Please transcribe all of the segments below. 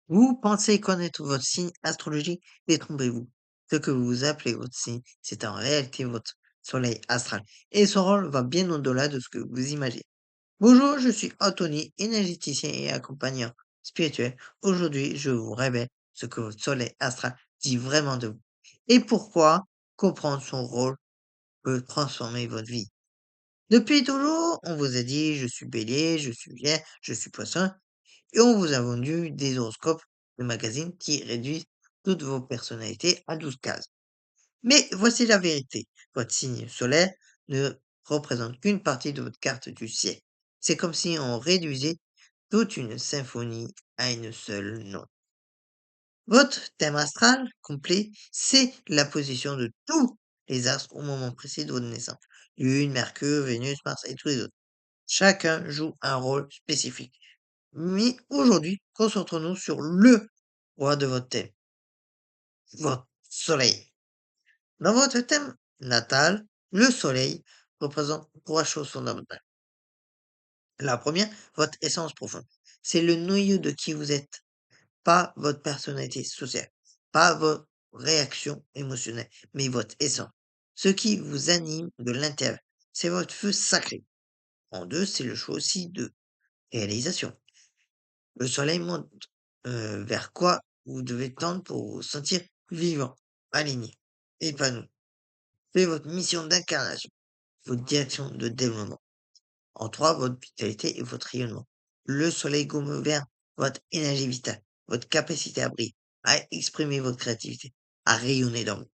Vous pensez connaître votre signe astrologique, détrompez-vous. Ce que vous appelez votre signe, c'est en réalité votre soleil astral. Et son rôle va bien au-delà de ce que vous imaginez. Bonjour, je suis Anthony, énergéticien et accompagnant spirituel. Aujourd'hui, je vous révèle ce que votre soleil astral dit vraiment de vous. Et pourquoi comprendre son rôle peut transformer votre vie. Depuis toujours, on vous a dit, je suis bélier, je suis vierge, je suis poisson, et on vous a vendu des horoscopes de magazines qui réduisent toutes vos personnalités à 12 cases. Mais voici la vérité. Votre signe solaire ne représente qu'une partie de votre carte du ciel. C'est comme si on réduisait toute une symphonie à une seule note. Votre thème astral complet, c'est la position de tous les astres au moment précis de votre naissance. Lune, Mercure, Vénus, Mars et tous les autres. Chacun joue un rôle spécifique. Mais aujourd'hui, concentrons-nous sur le roi de votre thème, votre soleil. Dans votre thème natal, le soleil représente trois choses fondamentales. La première, votre essence profonde. C'est le noyau de qui vous êtes, pas votre personnalité sociale, pas vos réactions émotionnelles, mais votre essence. Ce qui vous anime de l'intérieur, c'est votre feu sacré. En deux, c'est le choix aussi de réalisation. Le soleil montre vers quoi vous devez tendre pour vous sentir vivant, aligné, épanoui. C'est votre mission d'incarnation, votre direction de développement. En trois, votre vitalité et votre rayonnement. Le soleil gomme vers votre énergie vitale, votre capacité à briller, à exprimer votre créativité, à rayonner dans vous.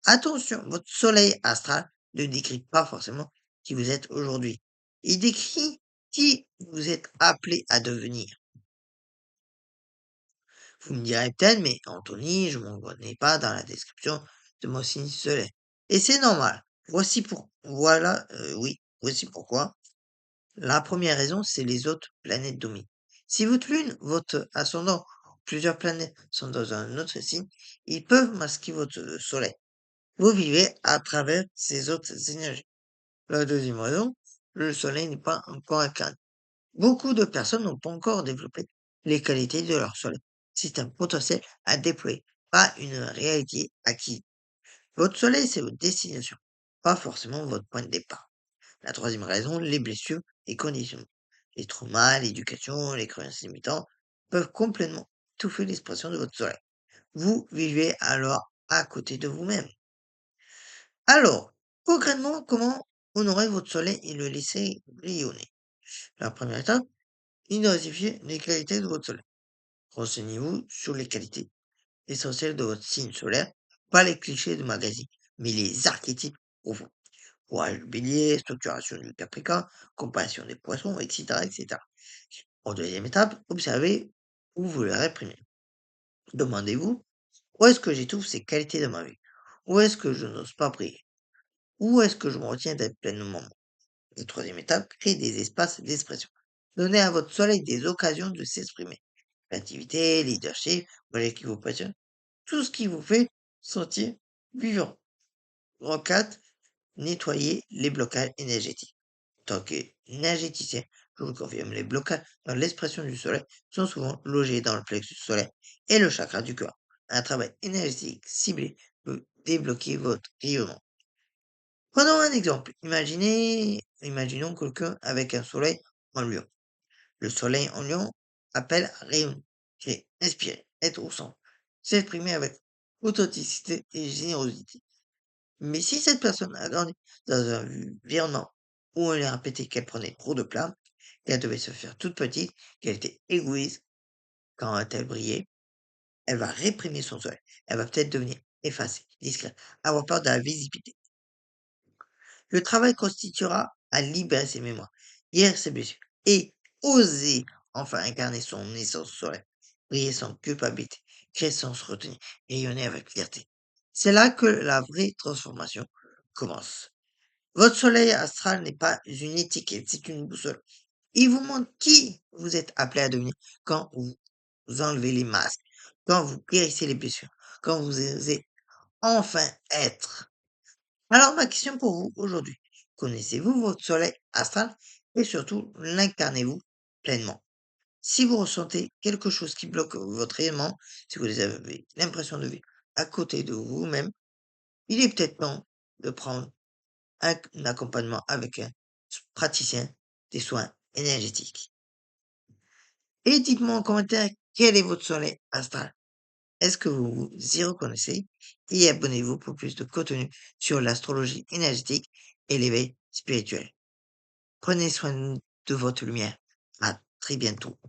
Attention, votre soleil astral ne décrit pas forcément qui vous êtes aujourd'hui. Il décrit qui vous êtes appelé à devenir. Vous me direz peut-être, mais Anthony, je m'en connais pas dans la description de mon signe solaire. Et c'est normal. Voici pourquoi. La première raison, c'est les autres planètes dominent. Si votre lune, votre ascendant, plusieurs planètes sont dans un autre signe, ils peuvent masquer votre soleil. Vous vivez à travers ces autres énergies. La deuxième raison, le soleil n'est pas encore incarné. Beaucoup de personnes n'ont pas encore développé les qualités de leur soleil. C'est un potentiel à déployer, pas une réalité acquise. Votre soleil, c'est votre destination, pas forcément votre point de départ. La troisième raison, les blessures et conditions. Les traumas, l'éducation, les croyances limitantes peuvent complètement étouffer l'expression de votre soleil. Vous vivez alors à côté de vous-même. Alors, concrètement, comment honorer votre soleil et le laisser rayonner? La première étape, identifiez les qualités de votre soleil. Renseignez-vous sur les qualités essentielles de votre signe solaire, pas les clichés de magazine, mais les archétypes profonds. Courage du bélier, structuration du capricorne, compassion des poissons, etc., etc. En deuxième étape, observez où vous les réprimez. Demandez-vous, où est-ce que j'étouffe ces qualités de ma vie? Où est-ce que je n'ose pas prier? Où est-ce que je me retiens d'être pleinement moi? La troisième étape, créez des espaces d'expression. Donnez à votre soleil des occasions de s'exprimer. Créativité, leadership, projet qui vous passionne, tout ce qui vous fait sentir vivant. En 4, nettoyez les blocages énergétiques. En tant qu'énergéticien, je vous confirme, les blocages dans l'expression du soleil sont souvent logés dans le plexus solaire et le chakra du cœur. Un travail énergétique ciblé peut débloquer votre rayonnement. Prenons un exemple. Imaginons quelqu'un avec un soleil en lion. Le soleil en lion appelle à rayonner, créer, inspirer, être au centre, s'exprimer avec authenticité et générosité. Mais si cette personne a grandi dans un environnement où on lui a répété qu'elle prenait trop de place, qu'elle devait se faire toute petite, qu'elle était égoïste quand elle brillait, elle va réprimer son soleil. Elle va peut-être devenir effacée, discrète, avoir peur de la visibilité. Le travail constituera à libérer ses mémoires, guérir ses blessures et oser enfin incarner son essence solaire, briller sans culpabilité, créer sans se retenir, rayonner avec fierté. C'est là que la vraie transformation commence. Votre soleil astral n'est pas une étiquette, c'est une boussole. Il vous montre qui vous êtes appelé à devenir quand vous enlevez les masques, quand vous guérissez les blessures, quand vous osez enfin être. Alors, ma question pour vous aujourd'hui, connaissez-vous votre soleil astral et surtout l'incarnez-vous pleinement? Si vous ressentez quelque chose qui bloque votre aimant, si vous avez l'impression de vivre à côté de vous-même, il est peut-être temps de prendre un accompagnement avec un praticien des soins énergétiques. Et dites-moi en commentaire quel est votre soleil astral. Est-ce que vous vous y reconnaissez? Et abonnez-vous pour plus de contenu sur l'astrologie énergétique et l'éveil spirituel. Prenez soin de votre lumière. À très bientôt.